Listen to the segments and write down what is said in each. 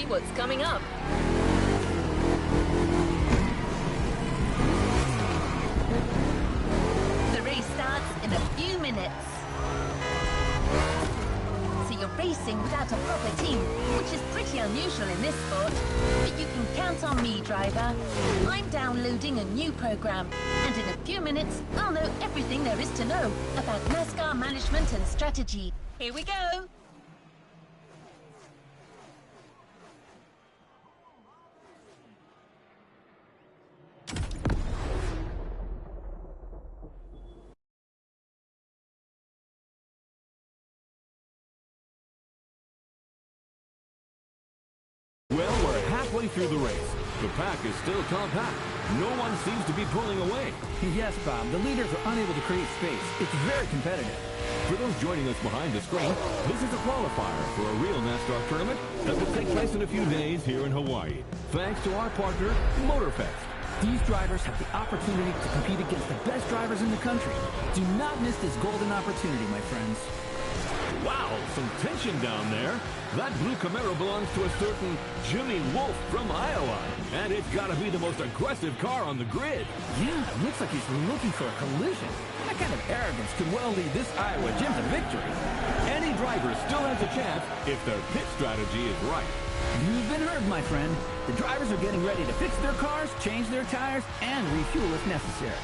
see what's coming up. The race starts in a few minutes. So you're racing without a proper team, which is pretty unusual in this sport. But you can count on me, driver. I'm downloading a new program, and in a few minutes, I'll know everything there is to know about NASCAR management and strategy. Here we go! Well, we're halfway through the race. The pack is still compact. No one seems to be pulling away. Yes, Bob. The leaders are unable to create space. It's very competitive. For those joining us behind the screen, this is a qualifier for a real NASCAR tournament that will take place in a few days here in Hawaii, thanks to our partner, Motorfest. These drivers have the opportunity to compete against the best drivers in the country. Do not miss this golden opportunity, my friends. Wow, some tension down there. That blue Camaro belongs to a certain Jimmy Wolf from Iowa. And it's got to be the most aggressive car on the grid. Yeah, it looks like he's looking for a collision. That kind of arrogance could well lead this Iowa Jim to victory. Any driver still has a chance if their pit strategy is right. You've been heard, my friend. The drivers are getting ready to fix their cars, change their tires, and refuel if necessary.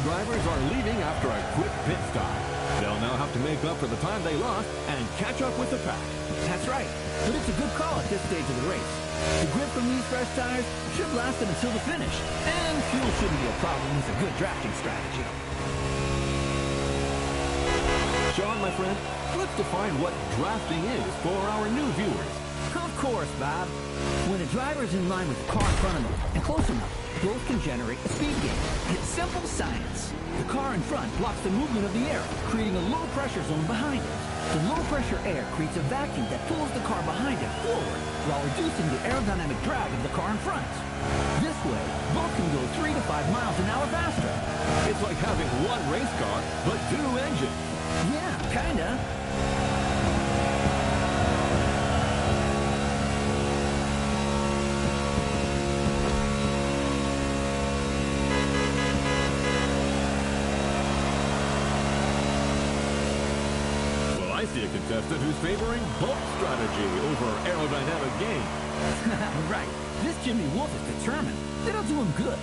Drivers are leaving after a quick pit stop. They'll now have to make up for the time they lost and catch up with the pack. That's right, but it's a good call at this stage of the race. The grip from these fresh tires should last them until the finish, and fuel shouldn't be a problem with a good drafting strategy. Sean, my friend, let's define what drafting is for our new viewers. Of course, Bob. When a driver is in line with the car in front of them and close enough, both can generate a speed gain. It's simple science. The car in front blocks the movement of the air, creating a low-pressure zone behind it. The low-pressure air creates a vacuum that pulls the car behind it forward, while reducing the aerodynamic drag of the car in front. This way, both can go 3 to 5 miles an hour faster. It's like having one race car, but 2 engines. Yeah, kinda. I see a contestant who's favoring bulk strategy over aerodynamic gain. Right. This Jimmy Wolf is determined. It'll do him good.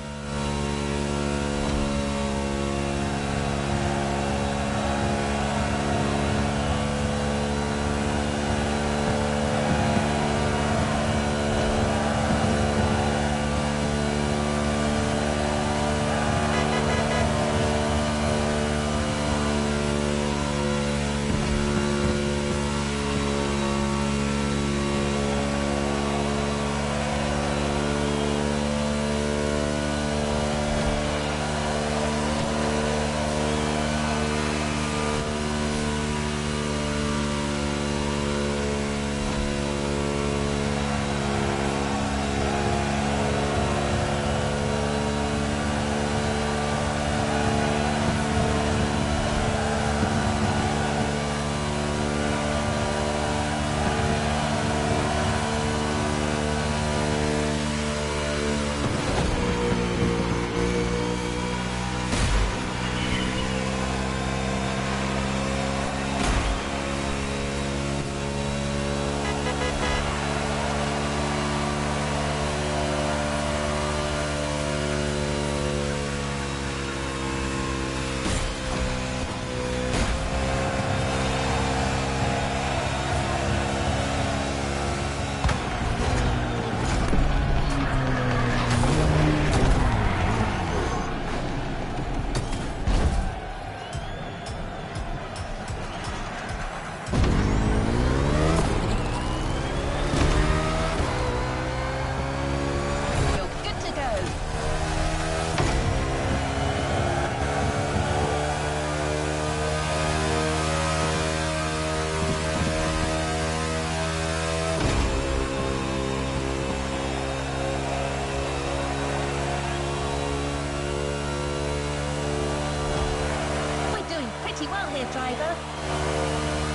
well here, driver.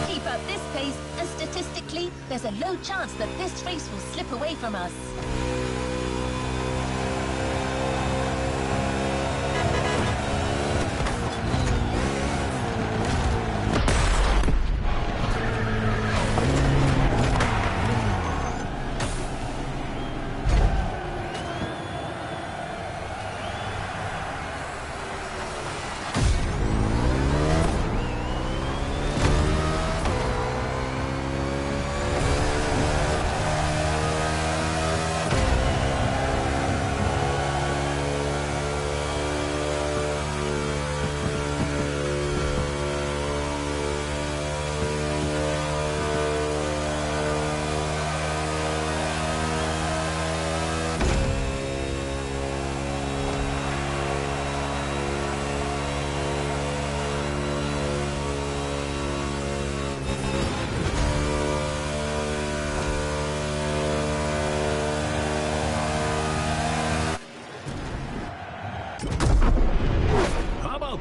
Keep up this pace, and statistically, there's a low chance that this race will slip away from us.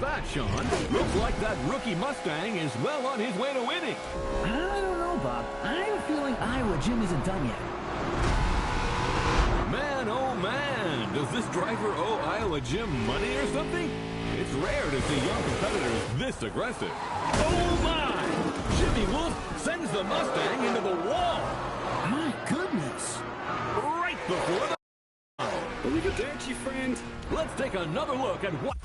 That, Sean. Looks like that rookie Mustang is well on his way to winning. I don't know, Bob. I have a feeling Iowa Jim isn't done yet. Man, oh man, does this driver owe Iowa Jim money or something? It's rare to see young competitors this aggressive. Oh my! Jimmy Wolf sends the Mustang into the wall. My goodness. Right before the... Believe it there, Chief Friend. Let's take another look at what...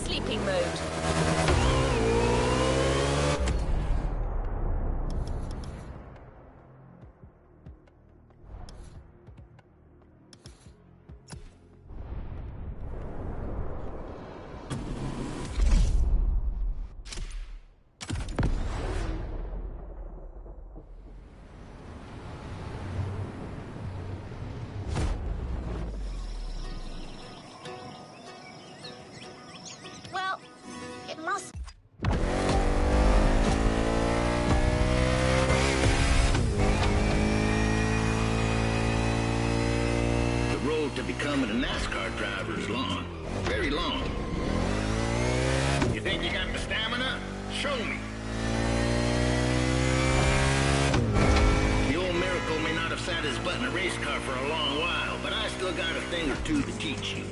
Sleeping mode. Well, it must... The road to becoming a NASCAR driver is long. Very long. You think you got the stamina? Show me. The old Miracle may not have sat his butt in a race car for a long while, but I still got a thing or two to teach you.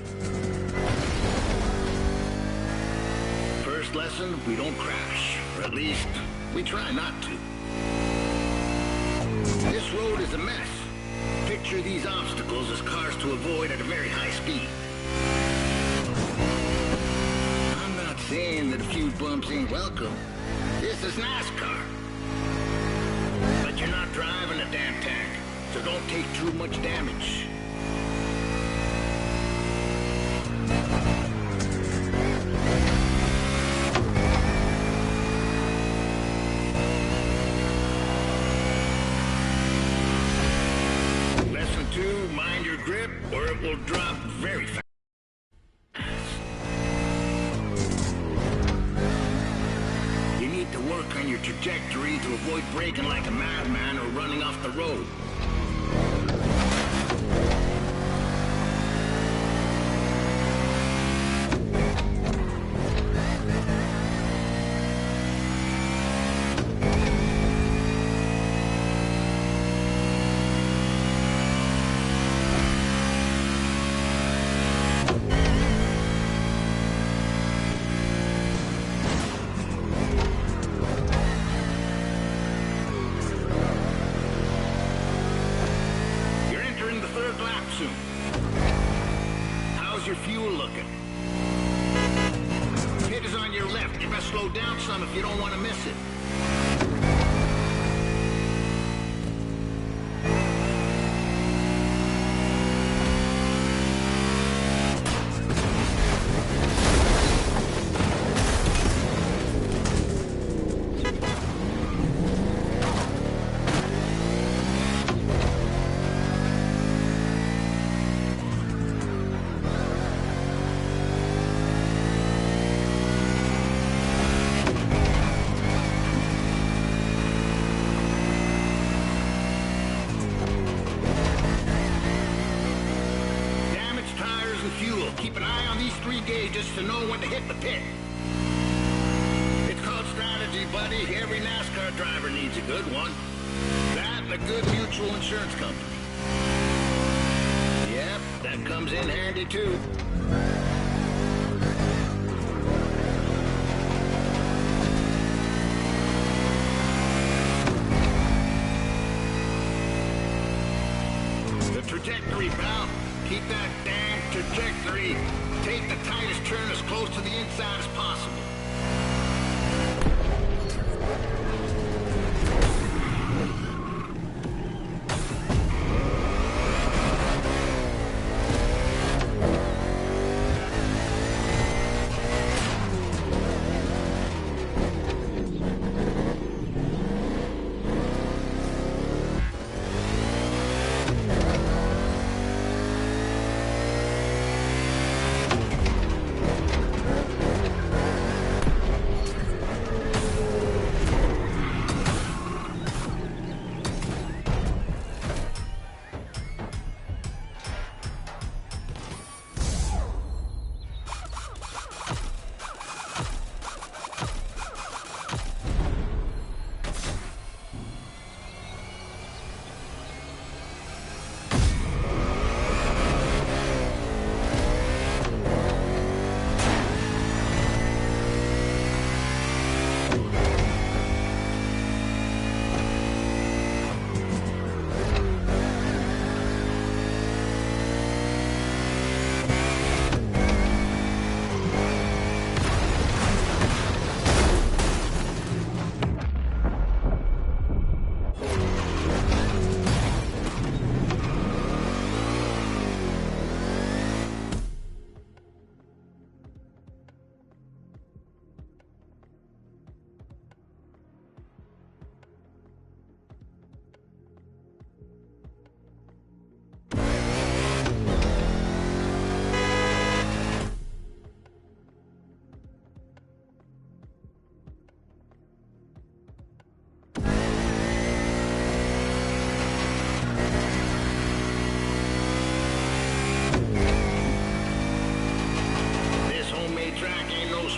First lesson, we don't crash. Or at least, we try not to. This road is a mess. Picture these obstacles as cars to avoid at a very high speed. I'm not saying that a few bumps ain't welcome. This is NASCAR. But you're not driving a damn tank, so don't take too much damage. Lesson 2, mind your grip, or it will drop very fast. You need to work on your trajectory to avoid braking like a madman or running off the road. You're entering the third lap soon. How's your fuel looking? Pit is on your left. You best slow down some if you don't want to miss it. fuel. Keep an eye on these 3 gauges to know when to hit the pit. It's called strategy, buddy. Every NASCAR driver needs a good one. That and a good mutual insurance company. Yep, that comes in handy too. The trajectory, pal. Keep that damn trajectory. Take the tightest turn as close to the inside as possible.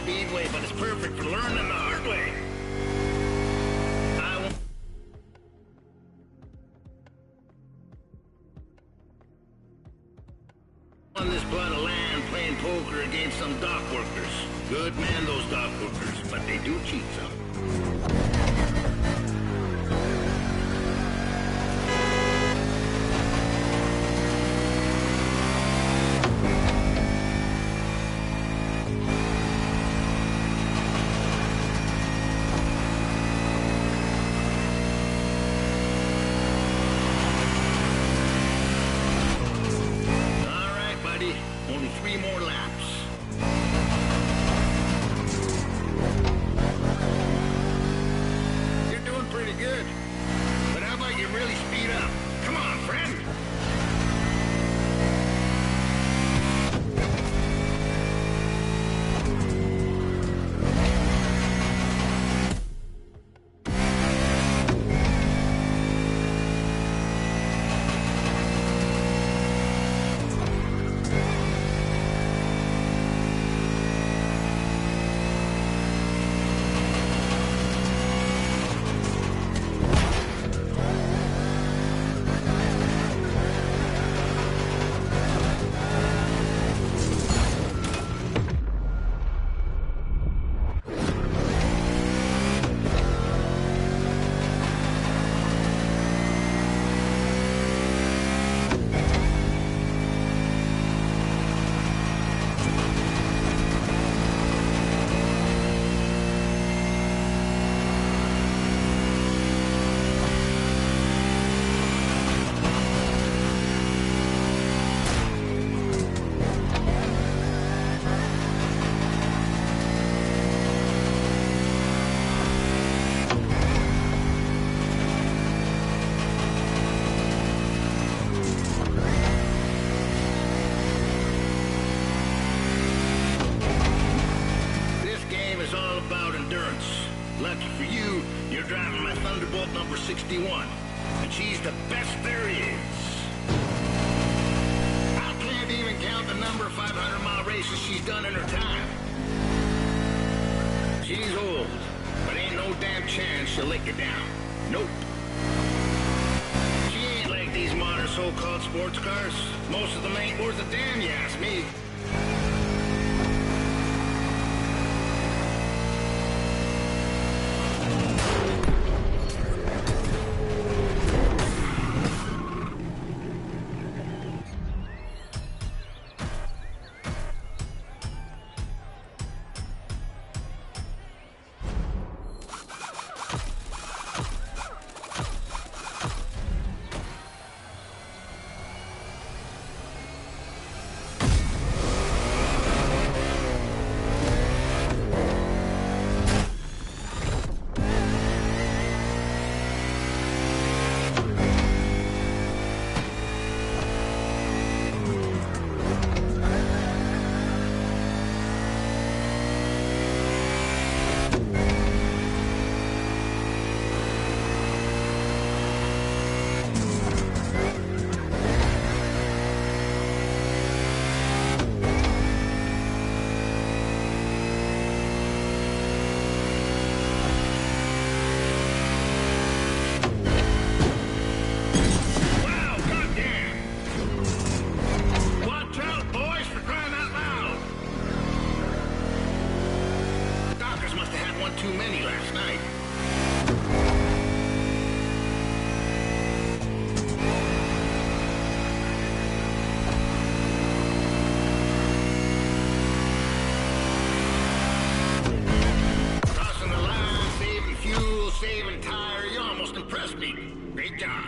Speedway, but it's perfect for learning the hard way. I won't... On this plot of land playing poker against some dock workers. Good men, those dock workers, but they do cheat some. Only 3 more laps. You're doing pretty good. But how about you really speed up? Come on, friend! Lucky for you, you're driving my Thunderbolt number 61. And she's the best there is. I can't even count the number 500. she's done in her time. She's old, but ain't no damn chance she'll let you down. Nope. She ain't like these modern so-called sports cars. Most of them ain't worth a damn, you ask me. Great job.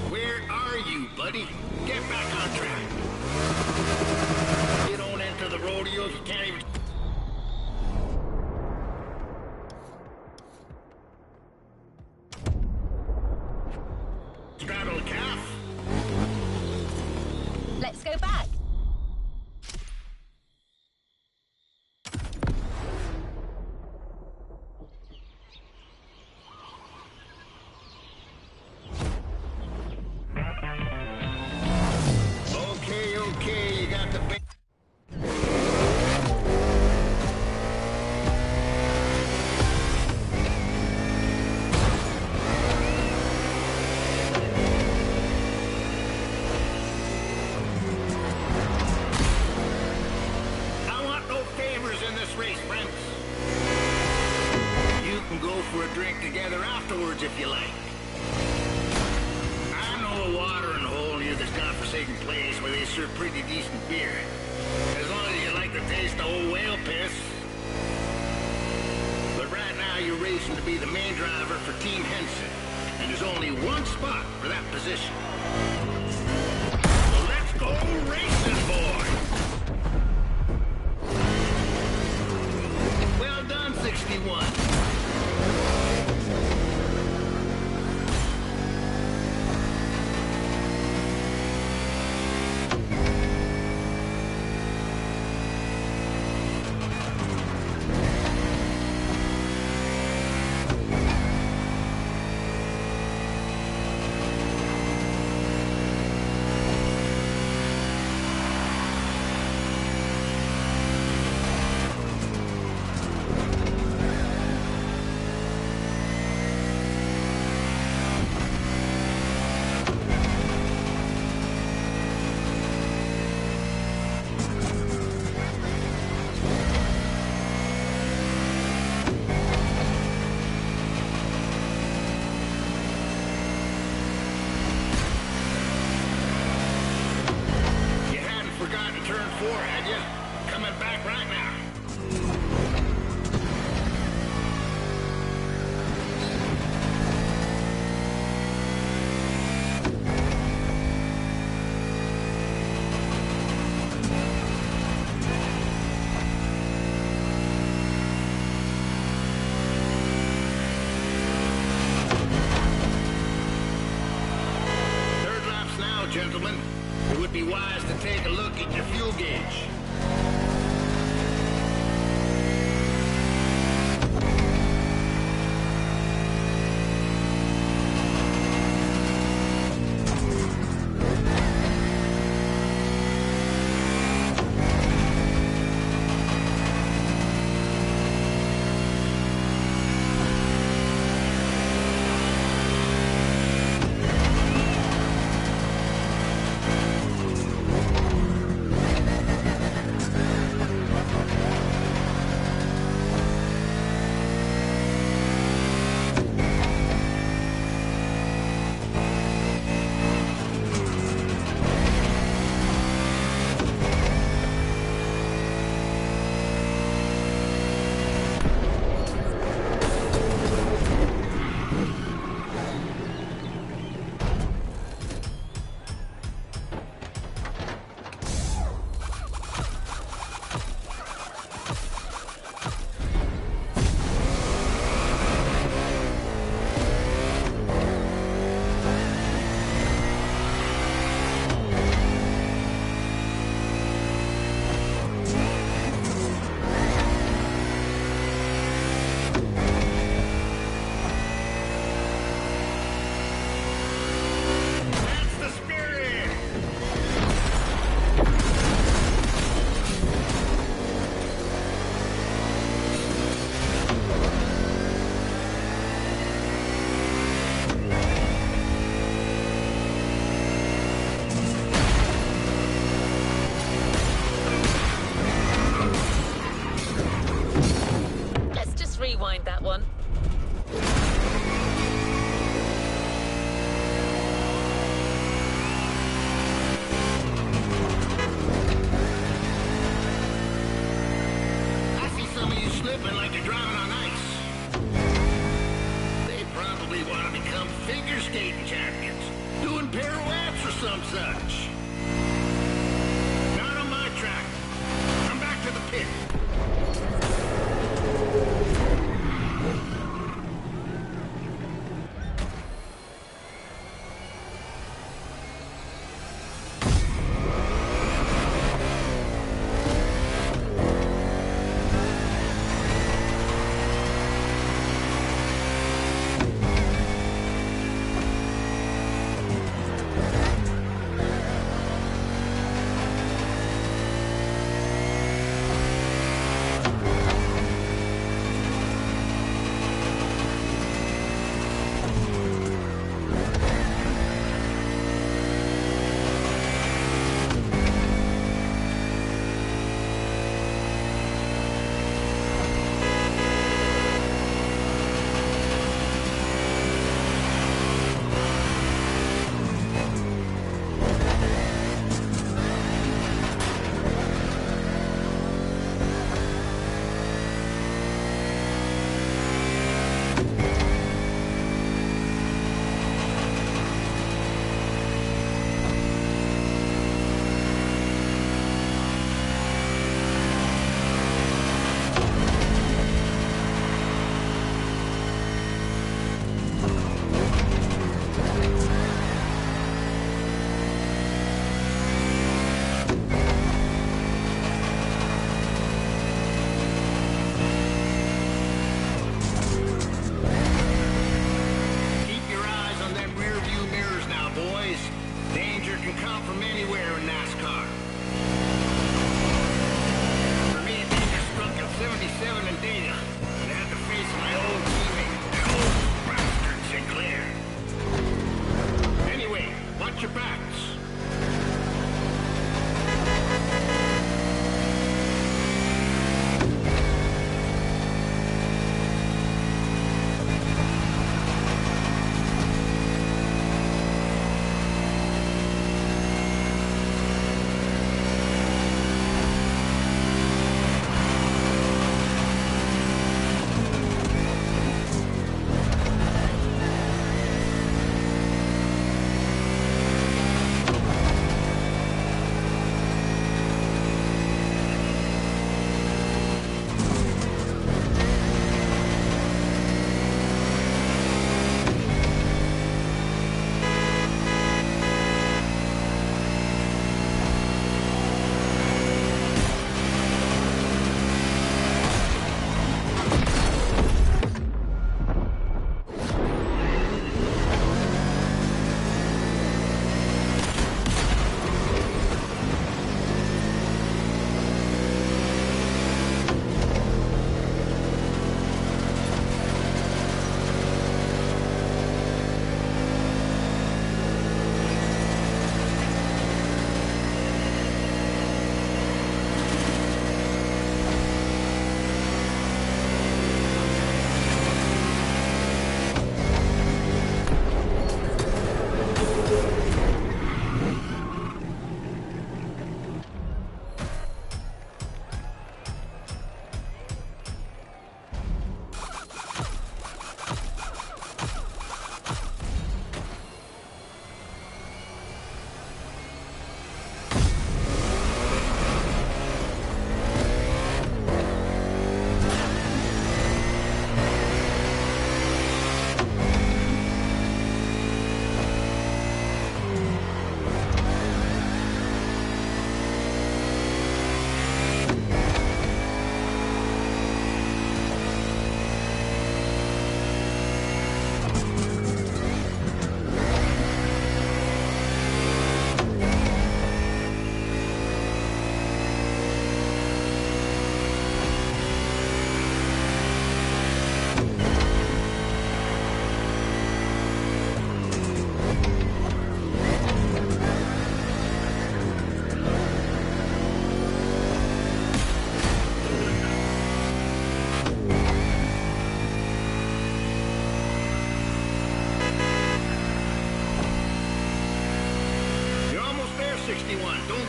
Where are you, buddy? Get back on track. You don't enter the rodeos, you can't even... Straddle a calf? Let's go back. Okay, you got the big... I want no favors in this race, friends. You can go for a drink together afterwards if you like. I know a watering hole near this godforsaken place where they serve pretty decent beer. As long as you like the taste of old whale piss. But right now you're racing to be the main driver for Team Henson. And there's only one spot for that position. So let's go racing, boy! Well done, 61. Turn 4, had you? Coming back right now. Third lap's now, gentlemen. gentlemen, it would be wise to take a look at your fuel gauge. Rewind that one. I see some of you slipping like you're driving on ice. They probably want to become figure skating champions, doing pirouettes or some such. Not on my track. Come back to the pit.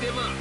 give up.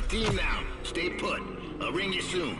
Team now. Stay put. I'll ring you soon.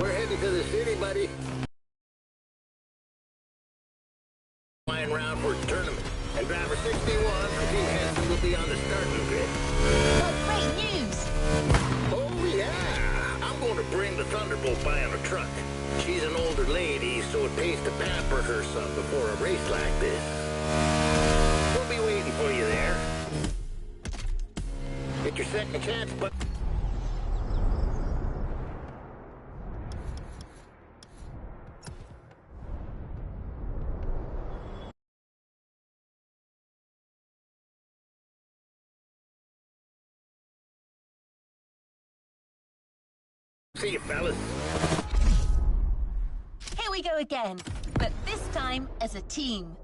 We're heading to the city, buddy. Flying round for a tournament. And driver 61 from Team Hanson will be on the starting grid. Oh, great news! Oh, yeah. I'm going to bring the Thunderbolt by on a truck. She's an older lady, so it pays to pamper her some before a race like this. We'll be waiting for you there. Get your second chance, but... See you, fellas. Here we go again, but this time as a team.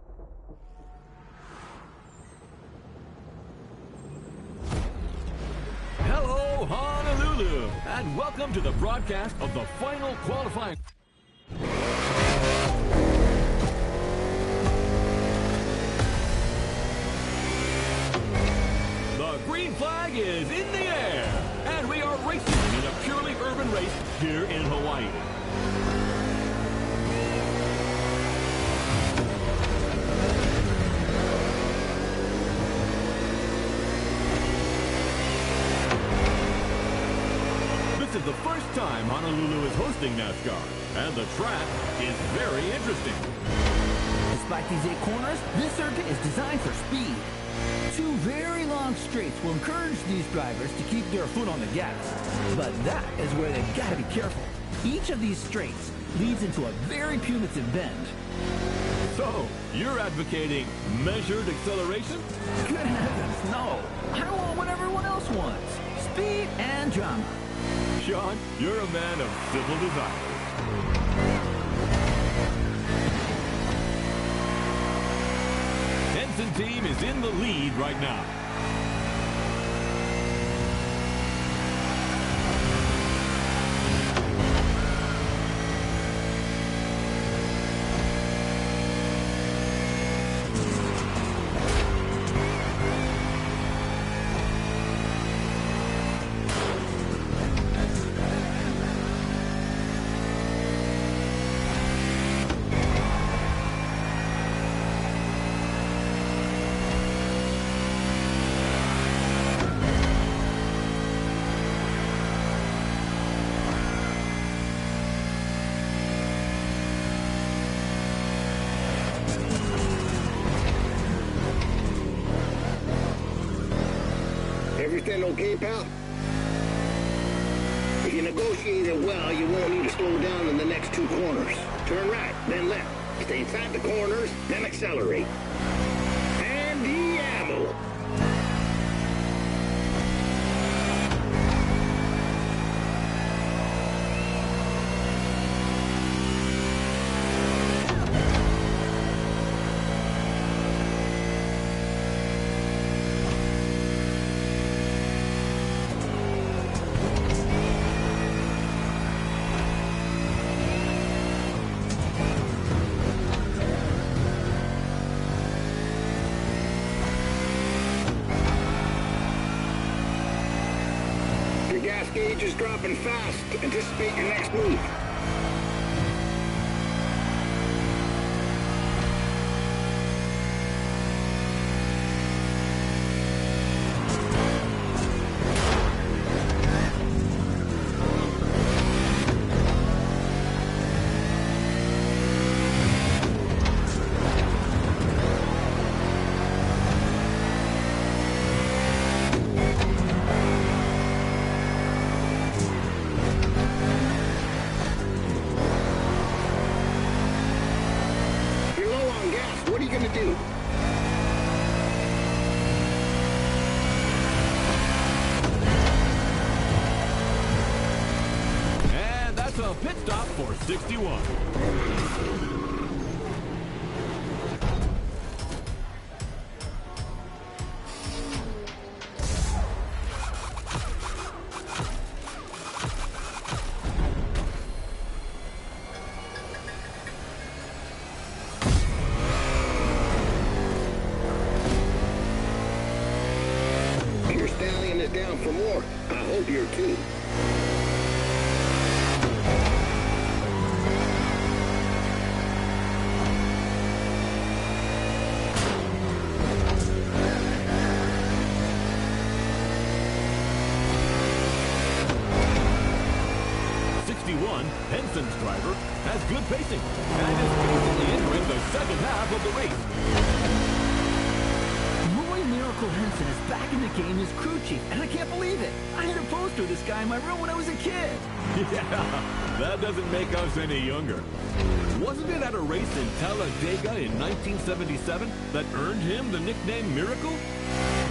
Hello, Honolulu, and welcome to the broadcast of the final qualifying. The green flag is in the air, and we are racing in a purely urban race here in Hawaii. This is the first time Honolulu is hosting NASCAR, and the track is very interesting. Despite these 8 corners, this circuit is designed for speed. 2 very long straights will encourage these drivers to keep their foot on the gas. But that is where they've got to be careful. Each of these straights leads into a very punitive bend. So, you're advocating measured acceleration? Good heavens, no. I want what everyone else wants. Speed and drama. Sean, you're a man of civil desire. Henson team is in the lead right now. Everything okay, pal? If you negotiate it well, you won't need to slow down in the next 2 corners. Turn right, then left. Stay inside the corners, then accelerate. And diablo! gauge is dropping fast. Anticipate your next move. What are you gonna do? And that's a pit stop for 61. Your stallion is down for more. I hope you're too. Henson's driver has good pacing and is basically entering the second half of the race. Roy Miracle Henson is back in the game as crew chief, and I can't believe it. I had a poster of this guy in my room when I was a kid. Yeah, that doesn't make us any younger. Wasn't it at a race in Talladega in 1977 that earned him the nickname Miracle?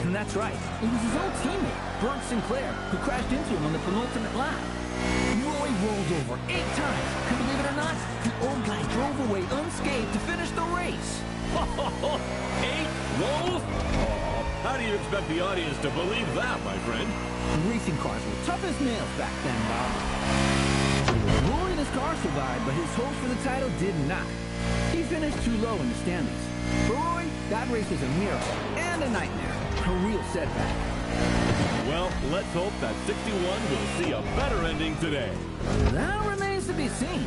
And that's right. It was his old teammate, Bert Sinclair, who crashed into him on the penultimate lap. Roy rolled over 8 times. And believe it or not, the old guy drove away unscathed to finish the race. 8 rolls? Oh, how do you expect the audience to believe that, my friend? Racing cars were tough as nails back then, Bob. Roy and his car survived, but his hopes for the title did not. He finished too low in the standings. For Roy, that race was a miracle and a nightmare. A real setback. Well, let's hope that 61 will see a better ending today. That remains to be seen.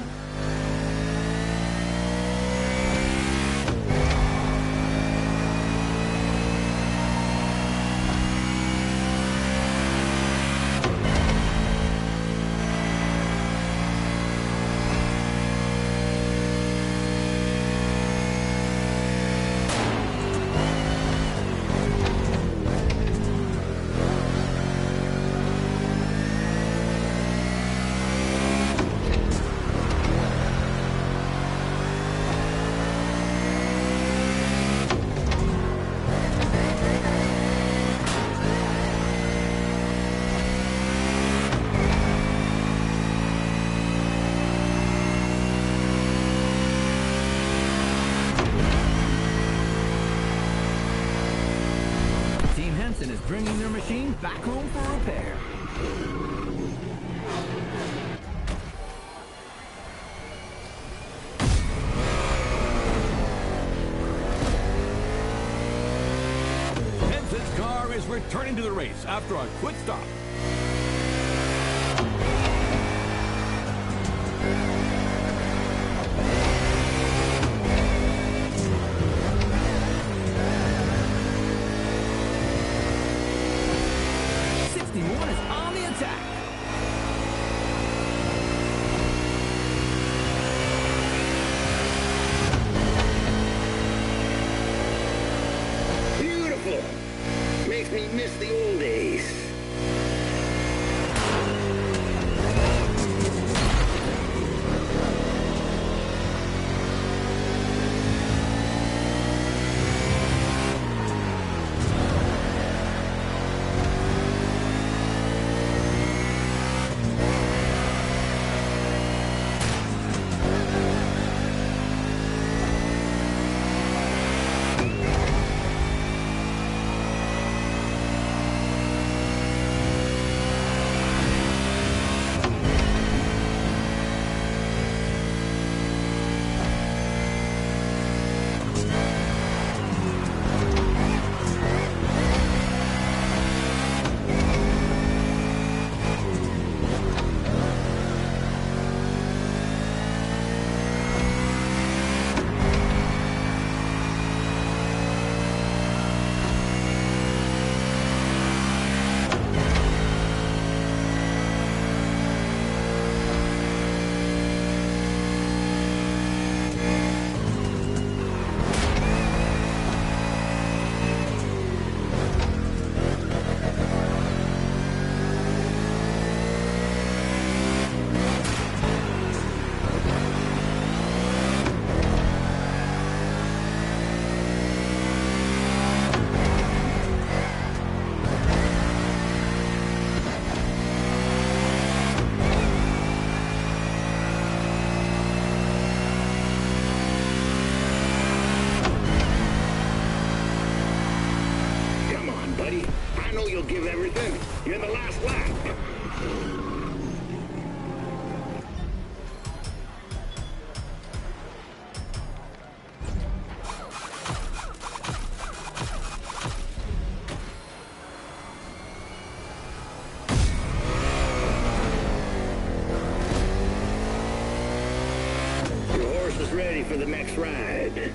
Is bringing their machine back home for repair. Henson's car is returning to the race after a quick stop. Makes me miss the old days. still give everything. You're in the last lap. Your horse is ready for the next ride.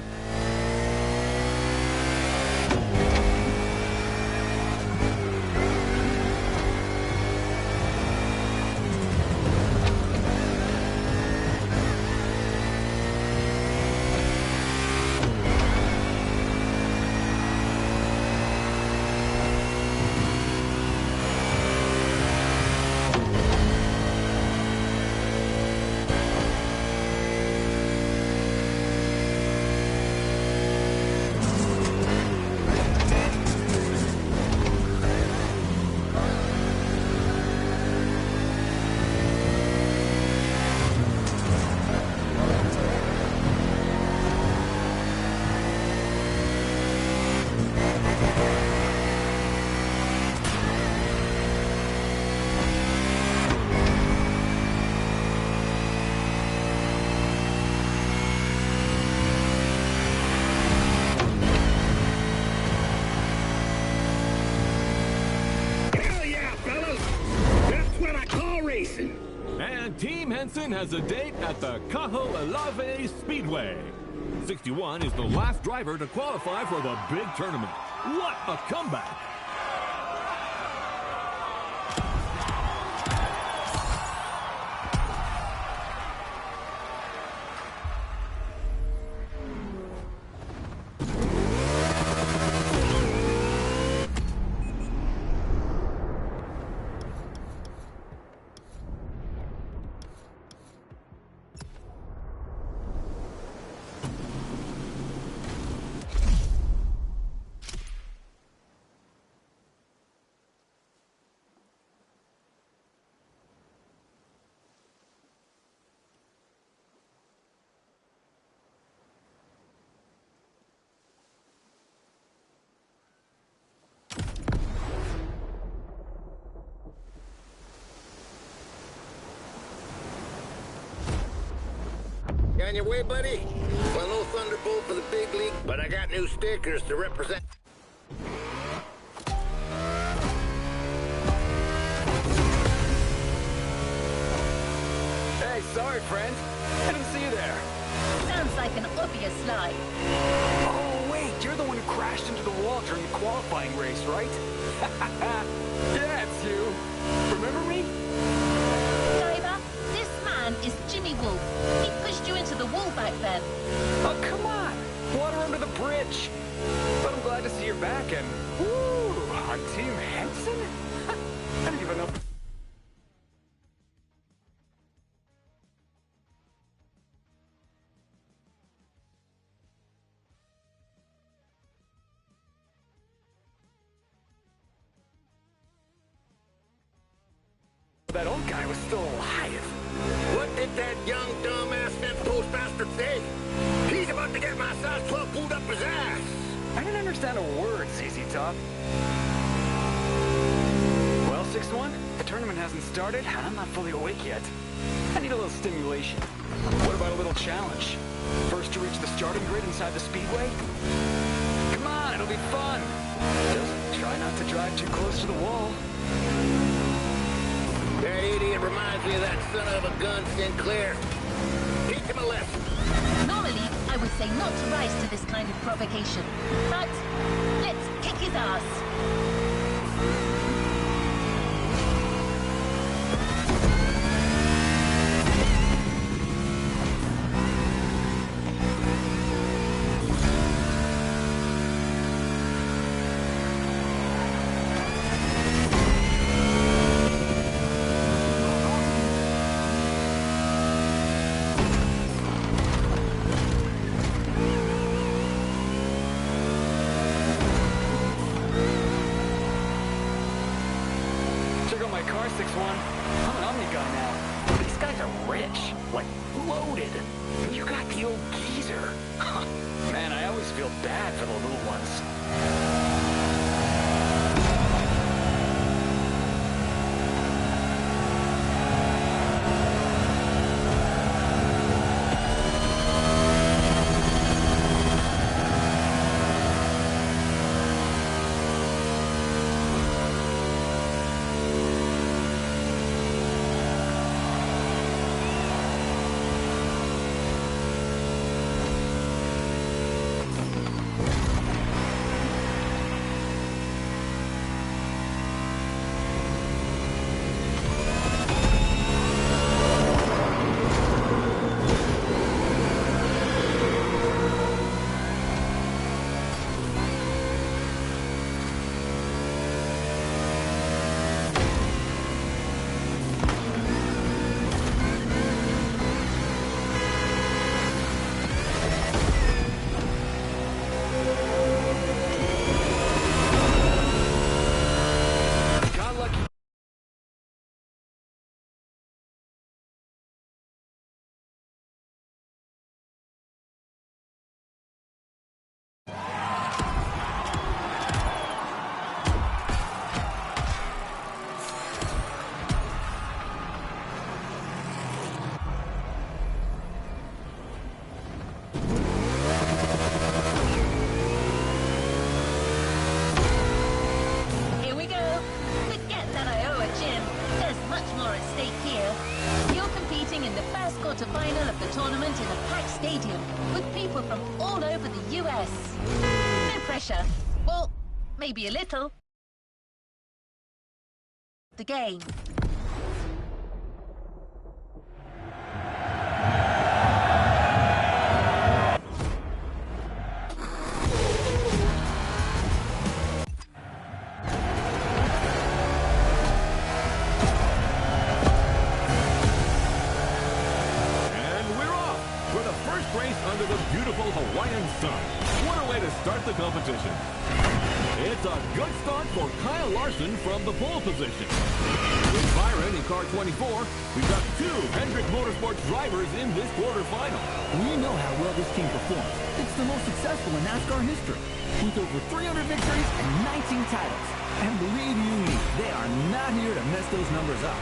And Team Henson has a date at the Kaho'olawe Speedway. 61 is the last driver to qualify for the big tournament. What a comeback! You on your way, buddy? Well, no Thunderbolt for the big league, but I got new stickers to represent. Hey, sorry, friend. I didn't see you there. Sounds like an obvious lie. Oh, wait, you're the one who crashed into the wall during the qualifying race, right? Yeah, it's you. Remember me? Diver, this man is Jimmy Wolf. He pushed you into the wall back then. Oh, come on. Water under the bridge. But I'm glad to see you're back and... Woo! On Team Henson? I didn't even know... that old guy was still alive. What did that young dumbass fence post bastard say? He's about to get my size 12 pulled up his ass. I didn't understand a word, CC Top. Well, 6-1, the tournament hasn't started, and I'm not fully awake yet. I need a little stimulation. What about a little challenge? First to reach the starting grid inside the speedway? Come on, it'll be fun. Just try not to drive too close to the wall. That idiot reminds me of that son of a gun Sinclair. Teach him a lesson. Normally, I would say not to rise to this kind of provocation. But let's kick his ass. Check out my car, 6-1. I'm an Omni guy now. These guys are rich. Like, loaded. And you got the old geezer. Man, I always feel bad for the little ones. quarter-final of the tournament in a packed stadium with people from all over the US. No pressure. Well, maybe a little. The game. Under the beautiful Hawaiian sun. What a way to start the competition. It's a good start for Kyle Larson from the pole position. With Byron in car 24, we've got two Hendrick Motorsports drivers in this quarterfinal. We know how well this team performs. It's the most successful in NASCAR history, with over 300 victories and 19 titles. And believe you me, they are not here to mess those numbers up.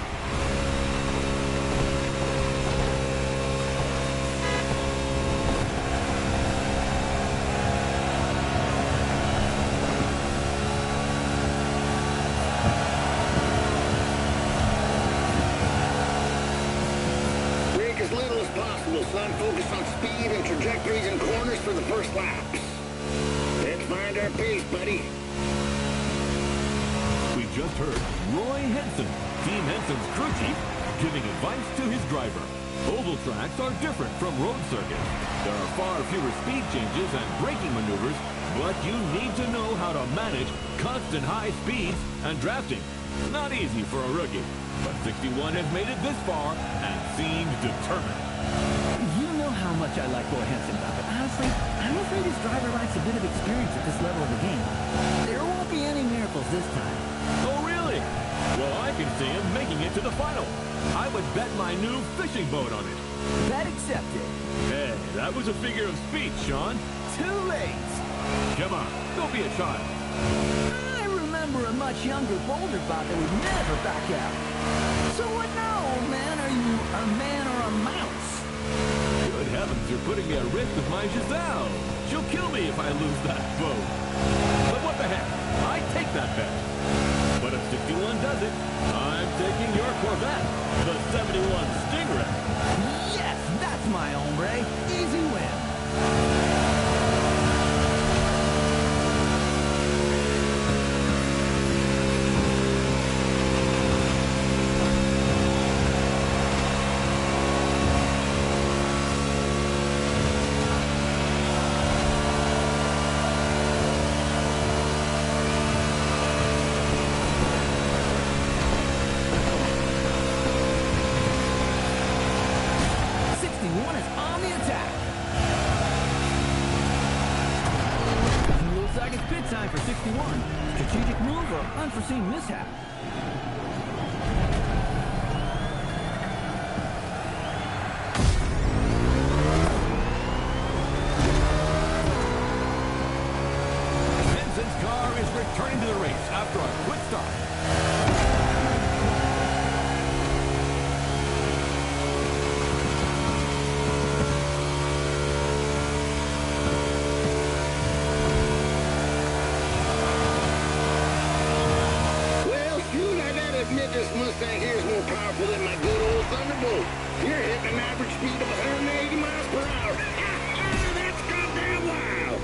Son, focus on speed and trajectories and corners for the first laps. Let's find our pace, buddy. We just heard Roy Henson, Team Henson's crew chief, giving advice to his driver. Oval tracks are different from road circuits. There are far fewer speed changes and braking maneuvers, but you need to know how to manage constant high speeds and drafting. Not easy for a rookie, but 61 has made it this far and seems determined. You know how much I like Roy Henson, but honestly, I'm afraid his driver lacks a bit of experience at this level of the game. There won't be any miracles this time. Oh, really? Well, I can see him making it to the final. I would bet my new fishing boat on it. Bet accepted. Hey, that was a figure of speech, Sean. Too late. Come on, don't be a child. I remember a much younger, bolder bot that would never back out. So what now, old man? Are you a man or a mouse? Good heavens, you're putting me at risk with my Giselle. She'll kill me if I lose that boat. But what the heck? I take that bet. But if 61 does it, I'm taking your Corvette, the 71 Stingray. Yes, that's my hombre. Easy win. Time for 61. Strategic move or unforeseen mishap? Benson's car is returning to the race after a quick stop. This Mustang here is more powerful than my good old Thunderbolt. You're hitting an average speed of 180 miles per hour. That's goddamn wild!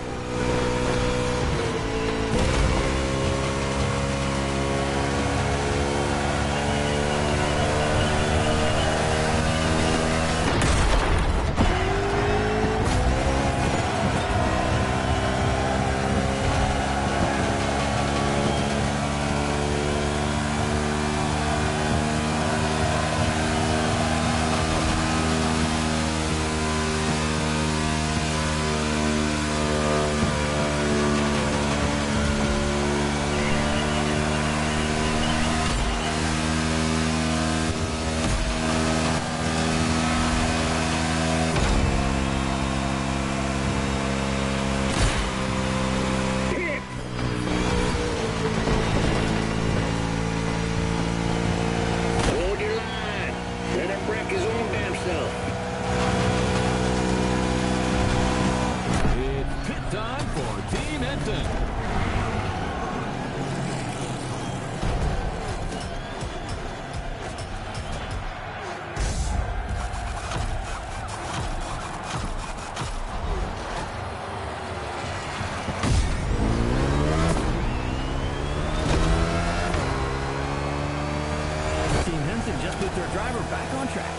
just put their driver back on track.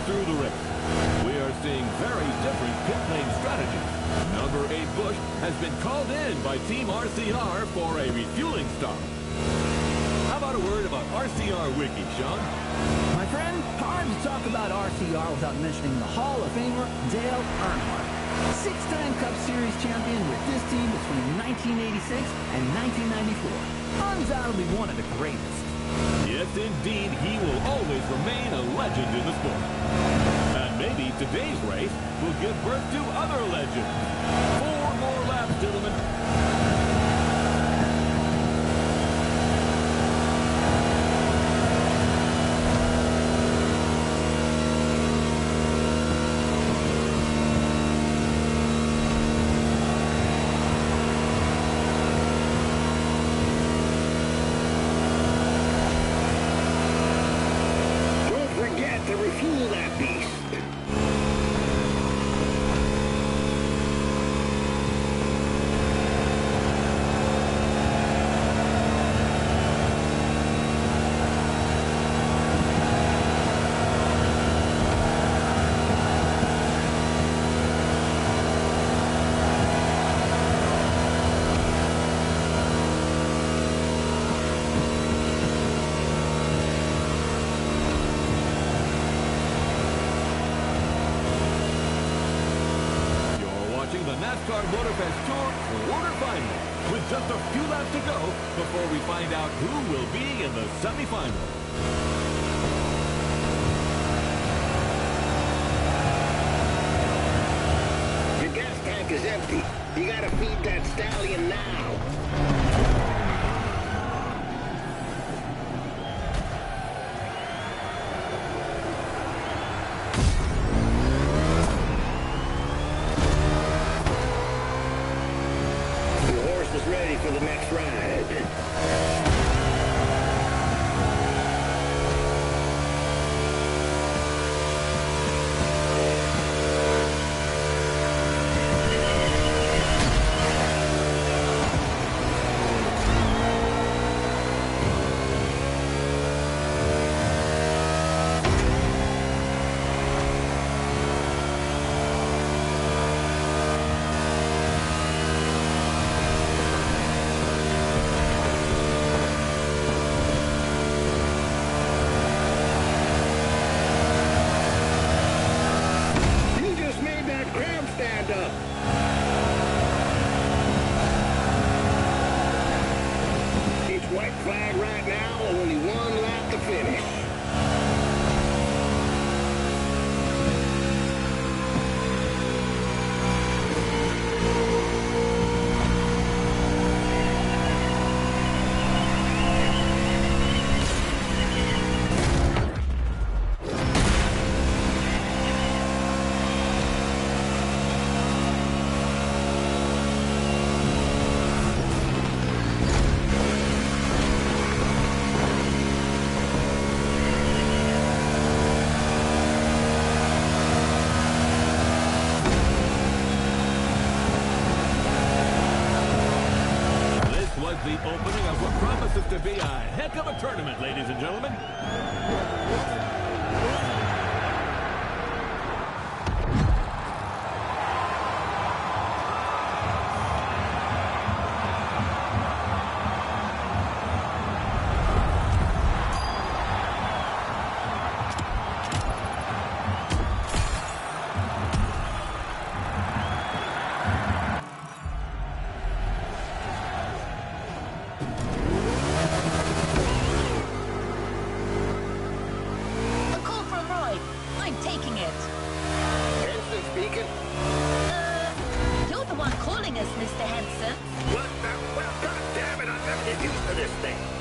Through the race, we are seeing very different pit lane strategies. Number 8 Bush has been called in by Team RCR for a refueling stop. How about a word about RCR Wiki, Sean? My friend, hard to talk about RCR without mentioning the Hall of Famer Dale Earnhardt. 6-time Cup Series champion with this team between 1986 and 1994. Undoubtedly one of the greatest. Yes, indeed, he will always remain a legend in the sport. And maybe today's race will give birth to other legends. 4 more laps, gentlemen. Refuel that beast. NASCAR Motorfest Tour quarterfinal, with just a few laps to go before we find out who will be in the semifinal. Your gas tank is empty. You gotta feed that stallion now. Ready for the next ride. White flag right now, only 1 lap to finish. The opening of what promises to be a heck of a tournament, ladies and gentlemen. Mr. Henson. What the? Well, goddammit, I've never get used to this thing.